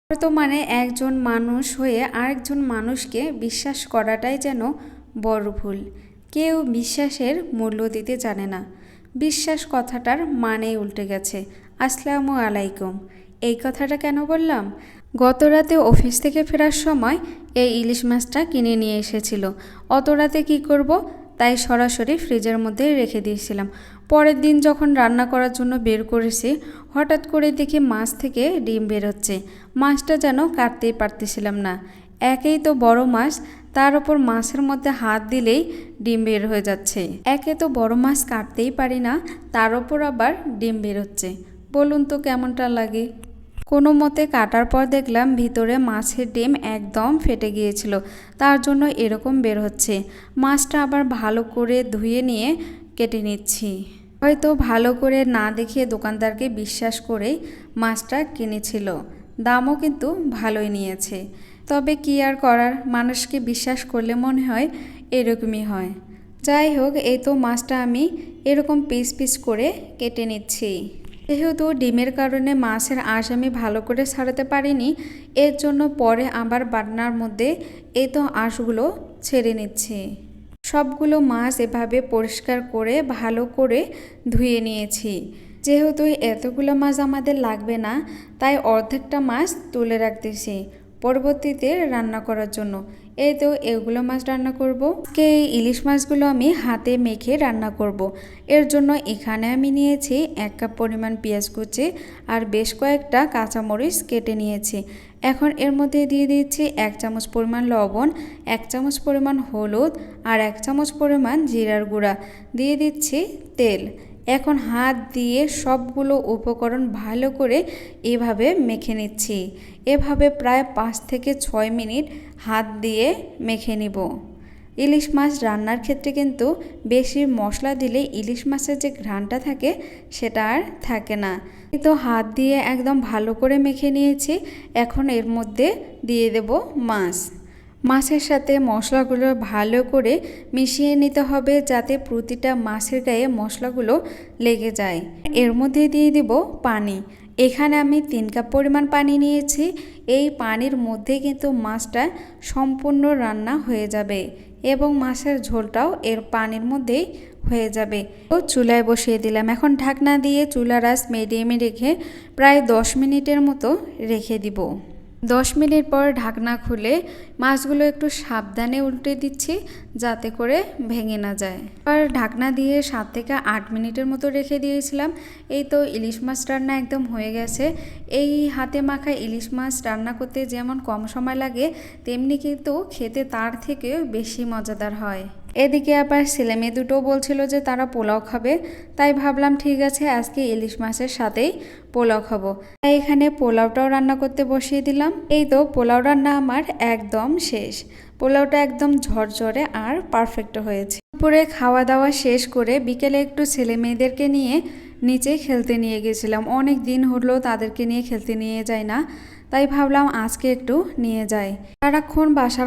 বর্তমানে একজন মানুষ হয়ে আরেকজন মানুষকে বিশ্বাস করাটাই যেন বড় ভুল। কেউ বিশ্বাসের মূল্য দিতে জানে না। বিশ্বাস কথাটার মানেই উল্টে গেছে। আসসালামু আলাইকুম। এই কথাটা কেন বললাম? গত রাতে অফিস থেকে ফেরার সময় এই ইলিশ মাছটা কিনে নিয়ে এসেছিল। অত রাতে কী করব, তাই সরাসরি ফ্রিজের মধ্যে রেখে দিয়েছিলাম। পরের দিন যখন রান্না করার জন্য বের করেছি, হঠাৎ করে দেখি মাছ থেকে ডিম বের হচ্ছে। মাছটা যেন কাটতেই পারতেছিলাম না। একেই তো বড় মাছ, তার উপর মাছের মধ্যে হাত দিলেই ডিম বের হয়ে যাচ্ছে। একে তো বড় মাছ কাটতেই পারি না, তার উপর আবার ডিম বের হচ্ছে। বলুন তো কেমনটা লাগে? কোনো মতে কাটার পর দেখলাম ভিতরে মাছের ডিম একদম ফেটে গিয়েছিল, তার জন্য এরকম বের হচ্ছে। মাছটা আবার ভালো করে ধুয়ে নিয়ে কেটে নিচ্ছি। হয়তো ভালো করে না দেখিয়ে দোকানদারকে বিশ্বাস করেই মাছটা কিনেছিল। দামও কিন্তু ভালোই নিয়েছে। তবে কি আর করার, মানুষকে বিশ্বাস করলে মনে হয় এরকমই হয়। যাই হোক, এই তো মাছটা আমি এরকম পিস পিস করে কেটে নিচ্ছি। যেহেতু ডিমের কারণে মাছের আঁশ আমি ভালো করে ছাড়াতে পারিনি, এর জন্য পরে আবার বাটনার মধ্যে এই তো আঁশগুলো ছেড়ে নিচ্ছি। সবগুলো মাছ এভাবে পরিষ্কার করে ভালো করে ধুয়ে নিয়েছি। যেহেতু এতগুলো মাছ আমাদের লাগবে না, তাই অর্ধেকটা মাছ তুলে রাখতেছি পরবর্তীতে রান্না করার জন্য। এই তো এগুলো মাছ রান্না করব। এই ইলিশ মাছগুলো আমি হাতে মেখে রান্না করব। এর জন্য এখানে আমি নিয়েছি 1 কাপ পরিমাণ পেঁয়াজ কুচি আর বেশ কয়েকটা কাঁচামরিচ কেটে নিয়েছি। এখন এর মধ্যে দিয়ে দিচ্ছি 1 চামচ পরিমাণ লবণ, 1 চামচ পরিমাণ হলুদ আর 1 চামচ পরিমাণ জিরার গুঁড়া, দিয়ে দিচ্ছি তেল। এখন হাত দিয়ে সবগুলো উপকরণ ভালো করে এভাবে মেখে নিচ্ছি। এভাবে প্রায় 5 থেকে 6 মিনিট হাত দিয়ে মেখে নিব। ইলিশ মাছ রান্নার ক্ষেত্রে কিন্তু বেশি মশলা দিলে ইলিশ মাছের যে ঘ্রাণটা থাকে সেটা আর থাকে না। তো হাত দিয়ে একদম ভালো করে মেখে নিয়েছি। এখন এর মধ্যে দিয়ে দেব মাছ। মাছের সাথে মশলাগুলো ভালো করে মিশিয়ে নিতে হবে, যাতে প্রতিটা মাছের গায়ে মশলাগুলো লেগে যায়। এর মধ্যে দিয়ে দিব পানি। এখানে আমি 3 কাপ পরিমাণ পানি নিয়েছি। এই পানির মধ্যে কিন্তু মাছটা সম্পূর্ণ রান্না হয়ে যাবে এবং মাছের ঝোলটাও এর পানির মধ্যেই হয়ে যাবে। তো চুলায় বসিয়ে দিলাম। এখন ঢাকনা দিয়ে চুলার আঁচ মিডিয়ামে রেখে প্রায় 10 মিনিটের মতো রেখে দিব। 10 মিনিট পর ঢাকনা খুলে মাছগুলো একটু সাবধানে উল্টে দিচ্ছি, যাতে করে ভেঙে না যায়। আর ঢাকনা দিয়ে 7 থেকে 8 মিনিটের মতো রেখে দিয়েছিলাম। এই তো ইলিশ মাছ রান্না একদম হয়ে গেছে। এই হাতে মাখা ইলিশ মাছ রান্না করতে যেমন কম সময় লাগে, তেমনি কিন্তু খেতে তার থেকেও বেশি মজাদার হয়। এদিকে আবার ছেলেমেয়ে দুটো বলছিল যে তারা পোলাও খাবে, তাই ভাবলাম ঠিক আছে আজকে ইলিশ মাছের সাথেই পোলাও খাবো। তাই এখানে পোলাওটাও রান্না করতে বসিয়ে দিলাম। এই তো পোলাও রান্না আমার একদম শেষ। পোলাওটা একদম ঝরঝরে আর পারফেক্ট হয়েছে। দুপুরে খাওয়া দাওয়া শেষ করে বিকেলে একটু ছেলে মেয়েদেরকে নিয়ে নিচে খেলতে নিয়ে গেছিলাম। অনেক দিন হলো তাদেরকে নিয়ে খেলতে নিয়ে যাই না, তাই ভাবলাম আজকে একটু নিয়ে যাই। সারাক্ষণ বাসা